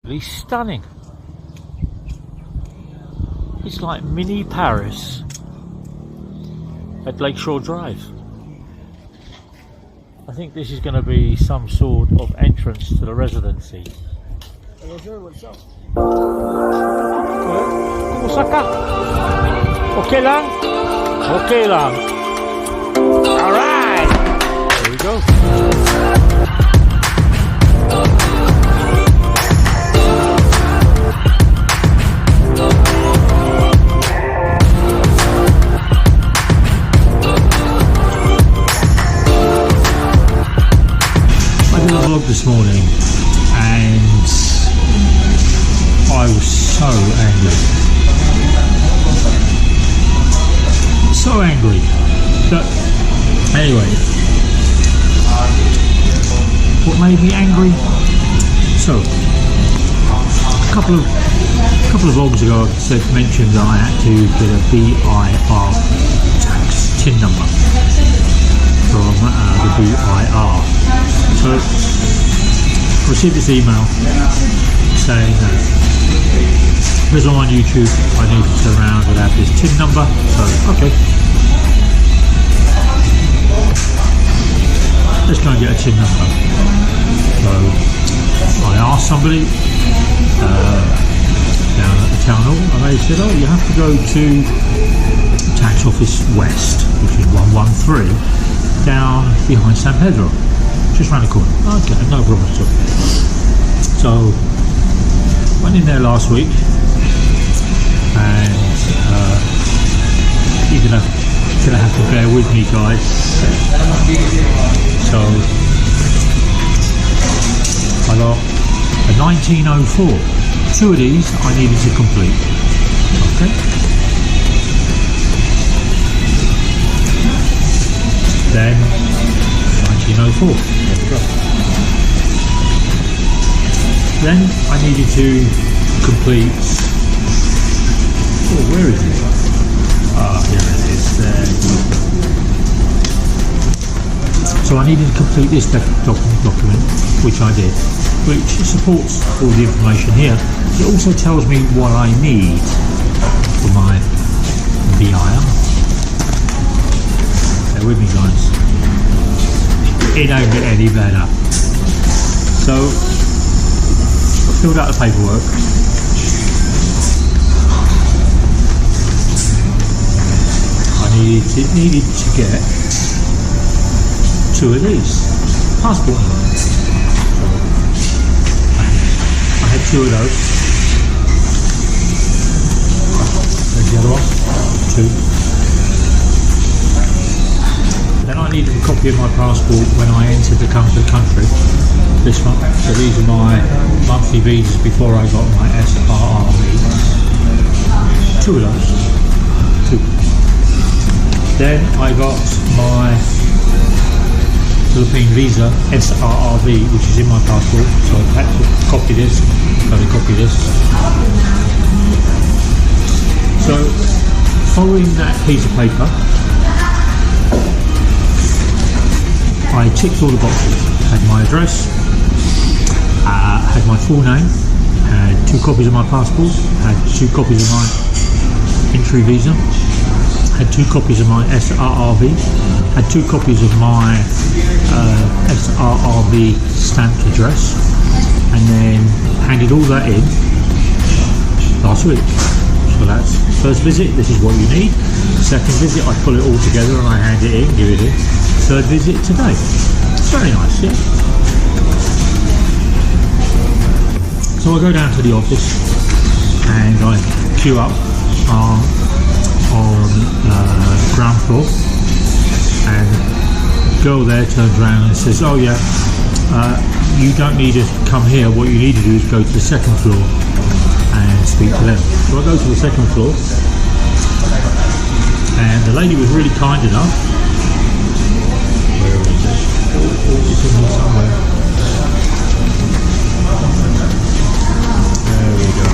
It's stunning. It's like mini Paris at Lakeshore Drive. I think this is going to be some sort of entrance to the residency. Bonjour, what's up? Comment ça va? Okay lang? Okay lang. Alright! There we go. This morning and I was so angry but anyway, what made me angry? So a couple of vlogs ago I mentioned that I had to get a B.I.R tax TIN number from the B.I.R. So I received this email saying that because I'm on YouTube I need to turn around and have this TIN number, so okay, let's go and get a TIN number. So I asked somebody down at the town hall and they said, oh, you have to go to Tax Office West, which is 113 down behind San Pedro, just round the corner. Okay, no problem at all. So went in there last week and you're gonna have to bear with me, guys. So I got a 1904. Two of these I needed to complete. Okay. Then 1904. There we go. Then I needed to complete. Oh, where is it? Ah, here it is. There. So I needed to complete this document, which I did, which supports all the information here. It also tells me what I need for my B.I.R. Bear with me, guys. It don't get any better. So I filled out the paperwork. I needed to get two of these passport numbers. So I had two of those. There's the other one. Two. Then I needed a copy of my passport when I entered the country. This one. So these are my monthly visas before I got my SRRV. Two of those. Two. Then I got my Philippine visa SRRV, which is in my passport. So I had to copy this. Got to copy this. So following that piece of paper, I ticked all the boxes. Had my address, had my full name, had two copies of my passport, had two copies of my entry visa, had two copies of my SRRV, had two copies of my SRRV stamped address, and then handed all that in last week. So that's first visit, this is what you need. Second visit, I pull it all together and I hand it in, give it in. Third visit today. It's very nice, yeah? So I go down to the office and I queue up on ground floor, and the girl there turns around and says, oh yeah, you don't need to come here, what you need to do is go to the second floor and speak to them. So I go to the second floor and the lady was really kind enough. Where is it? It's in here somewhere. There we go.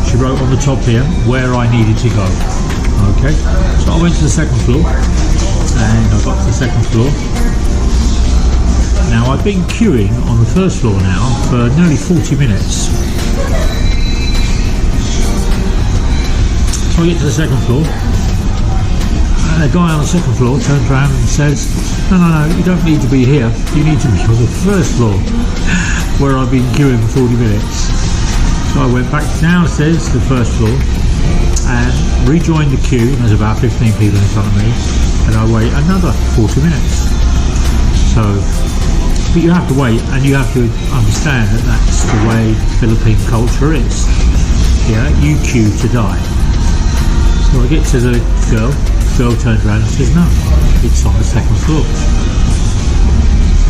She wrote on the top here where I needed to go. Okay, so I went to the second floor and I got to the second floor Now I've been queuing on the first floor now for nearly 40 minutes. So I get to the second floor, and the guy on the second floor turns around and says, no, you don't need to be here, you need to be on the first floor, where I've been queuing for 40 minutes. So I went back downstairs to the first floor and rejoined the queue. There's about 15 people in front of me, and I wait another 40 minutes. So, but you have to wait, and you have to understand that that's the way Philippine culture is. Yeah, you queue to die. So I get to the girl turns around and says, no, it's on the second floor.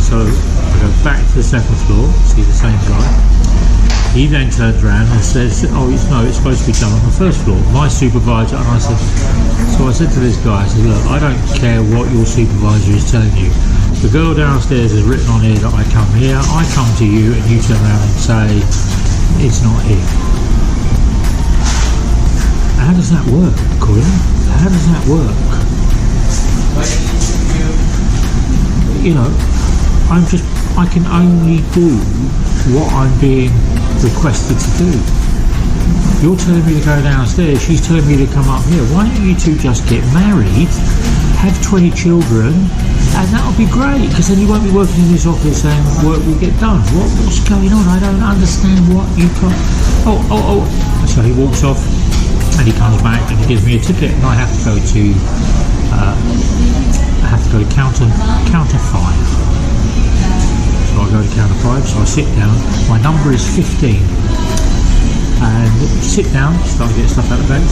So I go back to the second floor, see the same guy. He then turns around and says, it's supposed to be done on the first floor. My supervisor, and I said to this guy, I said, look, I don't care what your supervisor is telling you. The girl downstairs has written on here that I come here, I come to you, and you turn around and say, it's not here. How does that work, Colin? How does that work? You know, I can only do what I'm being requested to do. You're telling me to go downstairs, she's telling me to come up here. Why don't you two just get married, have 20 children, and that'll be great, because then you won't be working in this office and work will get done. What's going on? I don't understand what you can't... Oh. So he walks off, and he comes back and he gives me a ticket, and I have to go to counter 5. So I go to counter 5, so I sit down. My number is 15, and sit down, start to get stuff out of bed.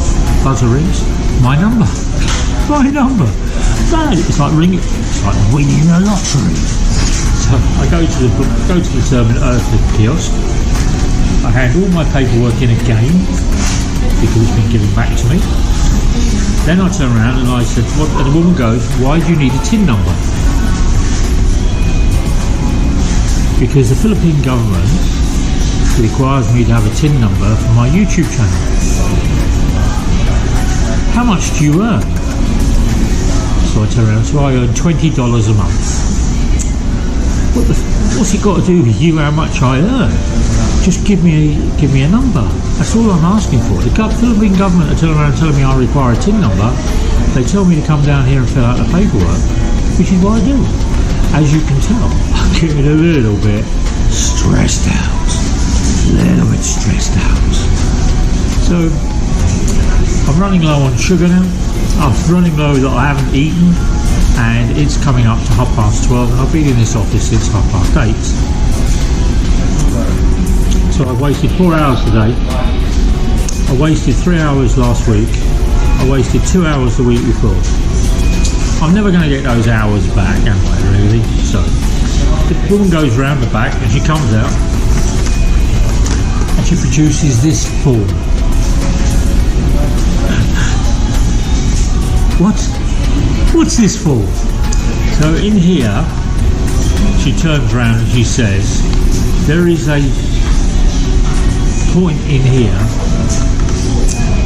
Buzzer rings. My number. Dad, it's like winning a lottery. So I go to the terminal, the kiosk. I hand all my paperwork in again, because it's been given back to me. Then I turn around and I said, and the woman goes, why do you need a TIN number? Because the Philippine government requires me to have a TIN number for my YouTube channel. How much do you earn? So I turn around, so I earn $20 a month. What's it got to do with you how much I earn? Just give me a number. That's all I'm asking for. The Philippine government are turning around and telling me I require a TIN number. They tell me to come down here and fill out the paperwork, which is what I do. As you can tell, I'm getting a little bit stressed out. So I'm running low on sugar now. I'm running low that I haven't eaten, and it's coming up to 12:30, and I've been in this office since 8:30. So I've wasted 4 hours today. I wasted 3 hours last week. I wasted 2 hours the week before. I'm never going to get those hours back, am I, really? So the woman goes round the back and she comes out and she produces this form. What's this for? So in here, she turns around and she says, there is a point in here,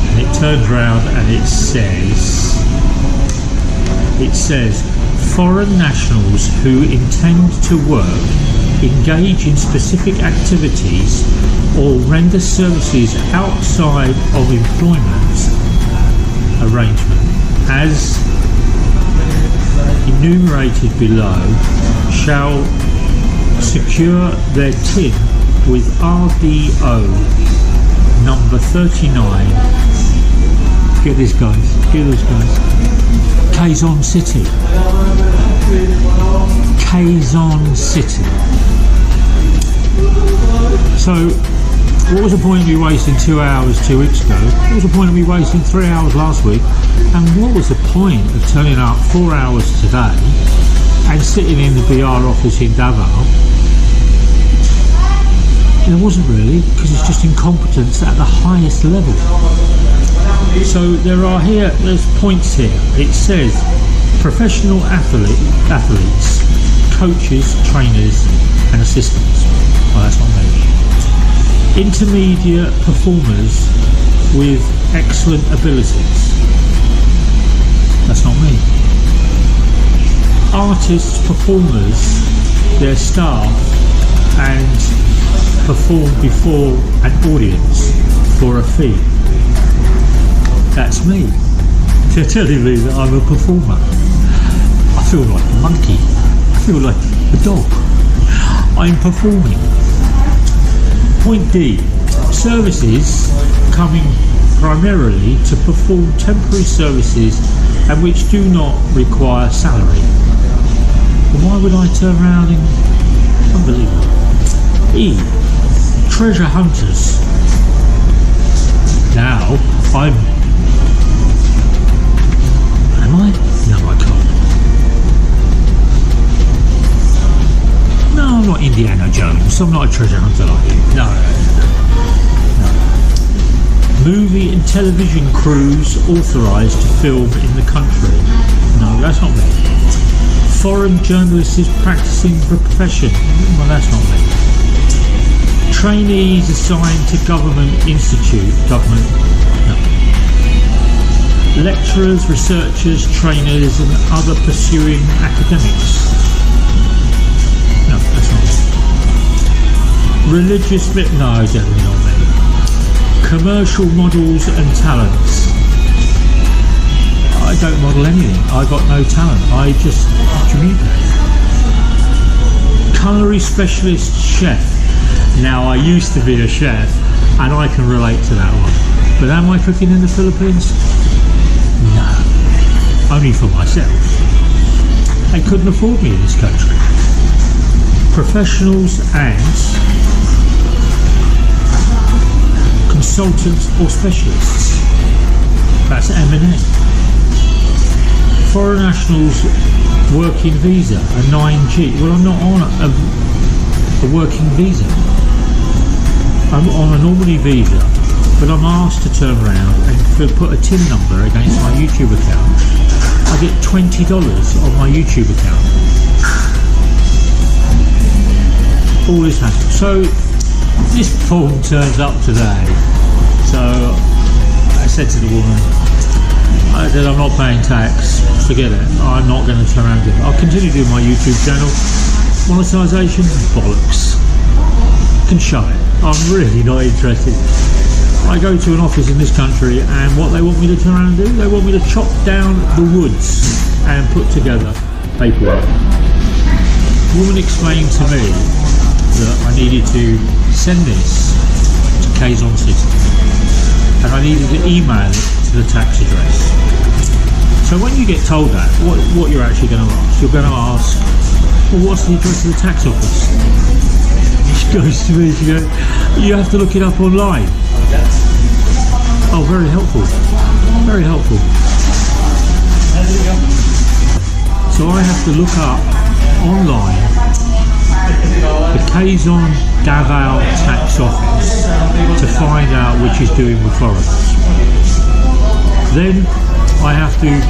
and it turns around and it says foreign nationals who intend to work, engage in specific activities or render services outside of employment arrangement as enumerated below shall secure their TIN with RDO number 39. Get this, guys. Quezon City. So, what was the point of me wasting 2 hours 2 weeks ago? What was the point of me wasting 3 hours last week? And what was the point of turning up 4 hours today and sitting in the B.I.R office in DAVAO? There wasn't really, because it's just incompetence at the highest level. So there's points here. It says professional athletes, coaches, trainers and assistants. Well, that's not me. Intermediate performers with excellent abilities. That's not me. Artists, performers their staff and perform before an audience for a fee. That's me. They're telling me that I'm a performer. I feel like a monkey. I feel like a dog. I'm performing. Point D. Services coming primarily to perform temporary services and which do not require salary. But why would I turn around and... Unbelievable. E. Treasure hunters. Now, Am I? No, I can't. No, I'm not Indiana Jones. I'm not a treasure hunter like you. No. Movie and television crews authorised to film in the country. No, that's not me. Foreign journalists practising for a profession. Well, that's not me. Trainees assigned to government institute. Government. No. Lecturers, researchers, trainers and other pursuing academics. No, that's not me. Religious... No, definitely not me. Commercial models and talents. I don't model anything. I got no talent. I just communicate. Culinary specialist chef. Now, I used to be a chef and I can relate to that one. But am I cooking in the Philippines? No. Only for myself. They couldn't afford me in this country. Professionals and consultants or specialists. That's M&N. Foreign nationals working visa, a 9G. Well, I'm not on a working visa. I'm on a normally visa, but I'm asked to turn around and put a TIN number against my YouTube account. I get $20 on my YouTube account. All this happens. So this form turns up today. So I said to the woman, I said, I'm not paying tax, forget it, I'm not going to turn around and do it. I'll continue doing my YouTube channel. Monetisation, bollocks. Can show it. I'm really not interested. I go to an office in this country and what they want me to turn around and do, they want me to chop down the woods and put together paperwork. The woman explained to me that I needed to send this to Quezon City and I needed to email it to the tax address. So when you get told that, what you're actually going to ask? You're going to ask, well, what's the address of the tax office? She goes to me, she goes, you have to look it up online. Oh, very helpful. Very helpful. So I have to look up online the Quezon DAVAO tax office to find out which is doing with foreigners. Then I have to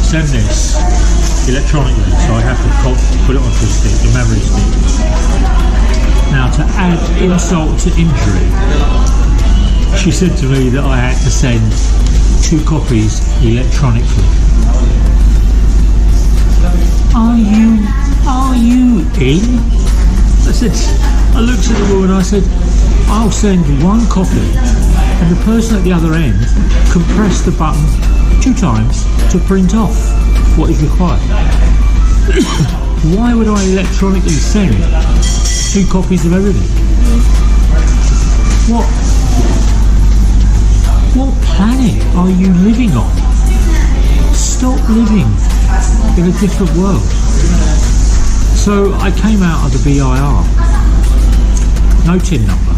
send this electronically, so I have to put it onto a stick, a memory stick. Now, to add insult to injury, she said to me that I had to send 2 copies electronically. Are you in? I looked at the woman and I said, I'll send 1 copy and the person at the other end can press the button 2 times to print off what is required. Why would I electronically send 2 copies of everything? What planet are you living on? Stop living in a different world. So I came out of the B.I.R. No TIN number.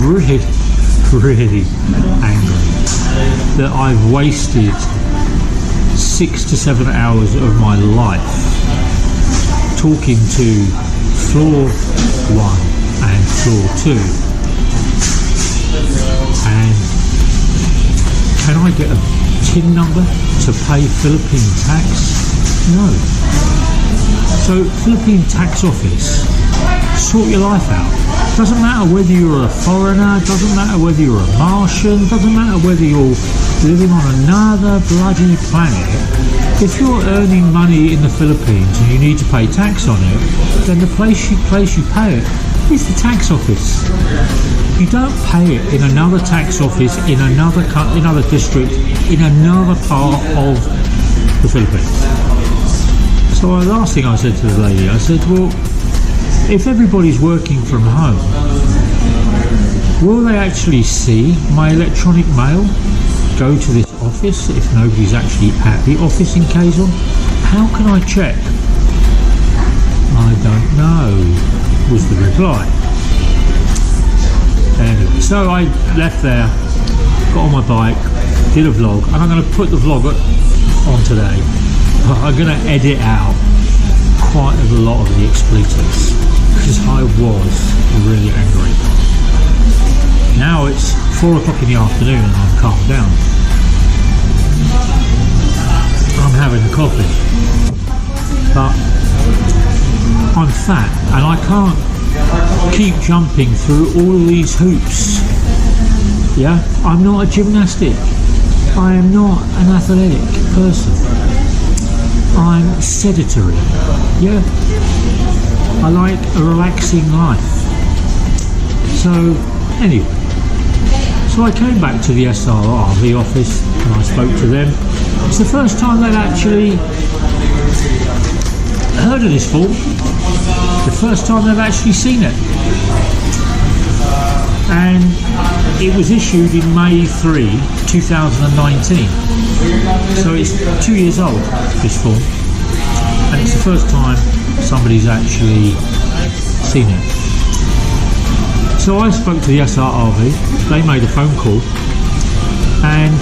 Really angry that I've wasted 6 to 7 hours of my life talking to floor 1 and floor 2. And can I get a TIN number to pay Philippine tax? No. So Philippine tax office, sort your life out. Doesn't matter whether you're a foreigner, doesn't matter whether you're a Martian, doesn't matter whether you're living on another bloody planet. If you're earning money in the Philippines and you need to pay tax on it, then the place you pay it is the tax office. You don't pay it in another tax office in another district in another part of the Philippines. So the last thing I said to the lady, I said, well, if everybody's working from home, will they actually see my electronic mail go to this office if nobody's actually at the office in Quezon? How can I check? I don't know, was the reply. Anyway, so I left there, got on my bike, did a vlog, and I'm going to put the vlog on today. I'm going to edit out quite a lot of the expletives because I was really angry. Now it's 4 o'clock in the afternoon and I'm calmed down. I'm having a coffee, but I'm fat and I can't keep jumping through all of these hoops. Yeah, I'm not a gymnastic. I am not an athletic person. I'm sedentary. Yeah, I like a relaxing life. So anyway, so I came back to the SRRV office and I spoke to them. It's the first time they've actually heard of this form. The first time they've actually seen it. And it was issued in May 3, 2019. So it's 2 years old, this form. And it's the first time somebody's actually seen it. So I spoke to the SRRV, they made a phone call, and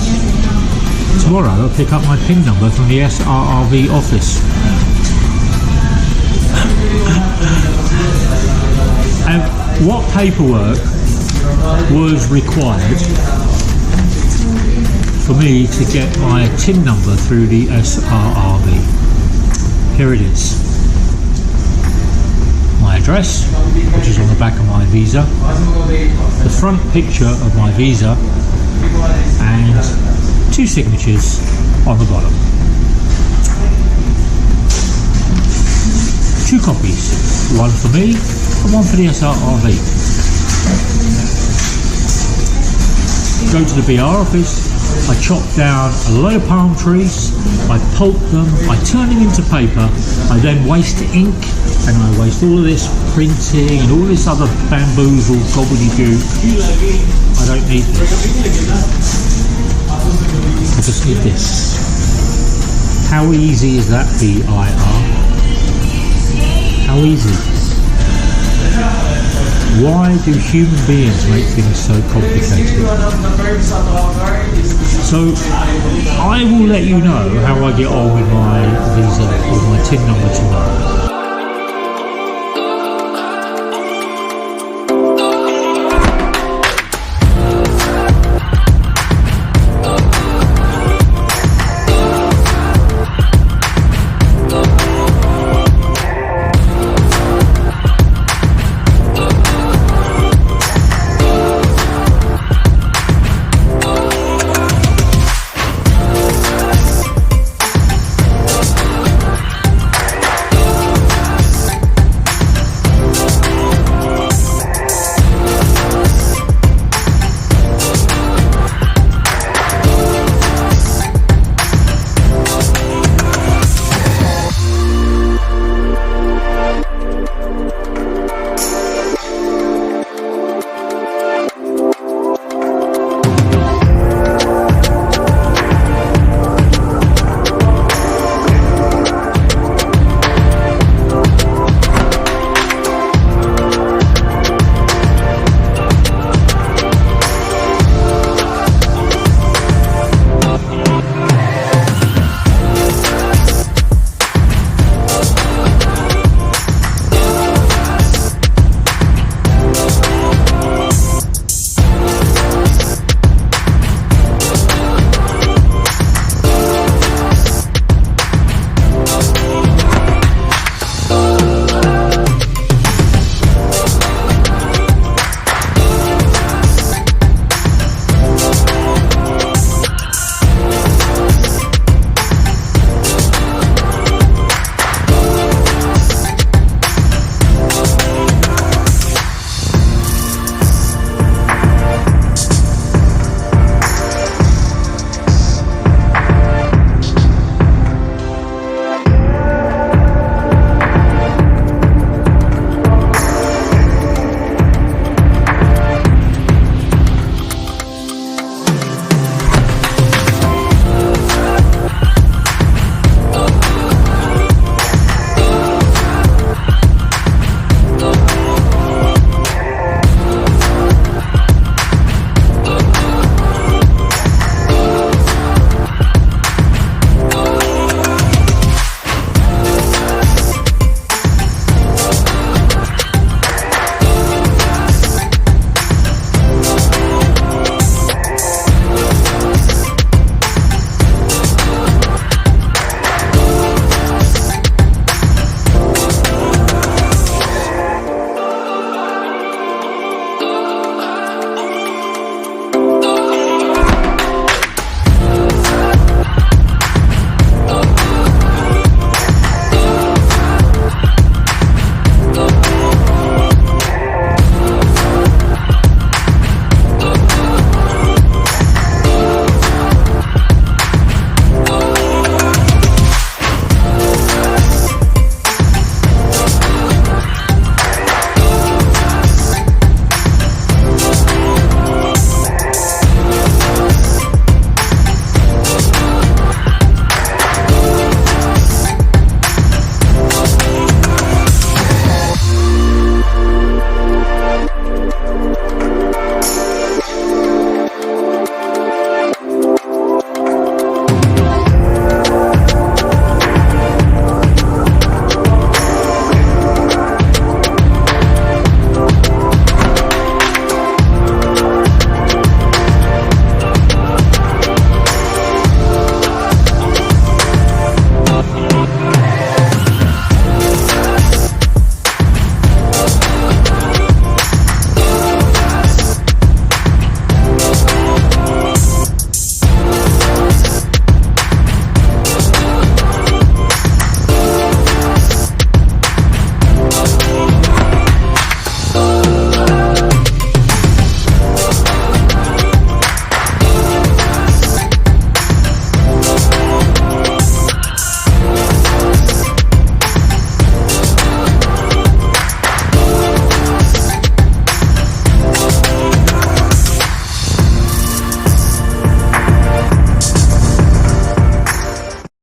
tomorrow I'll pick up my PIN number from the SRRV office. And what paperwork was required for me to get my TIN number through the SRRV? Here it is. My address, which is on the back of my visa, the front picture of my visa, and 2 signatures on the bottom. 2 copies, one for me and one for the SRRV. Go to the B.I.R office, I chop down a load of palm trees, I pulp them, I turn them into paper, I then waste ink, and I waste all of this printing and all this other bamboozle gobbledygook. I don't need this. I just need this. How easy is that, B.I.R? How easy? Why do human beings make things so complicated? So I will let you know how I get on with my visa or my TIN number tomorrow.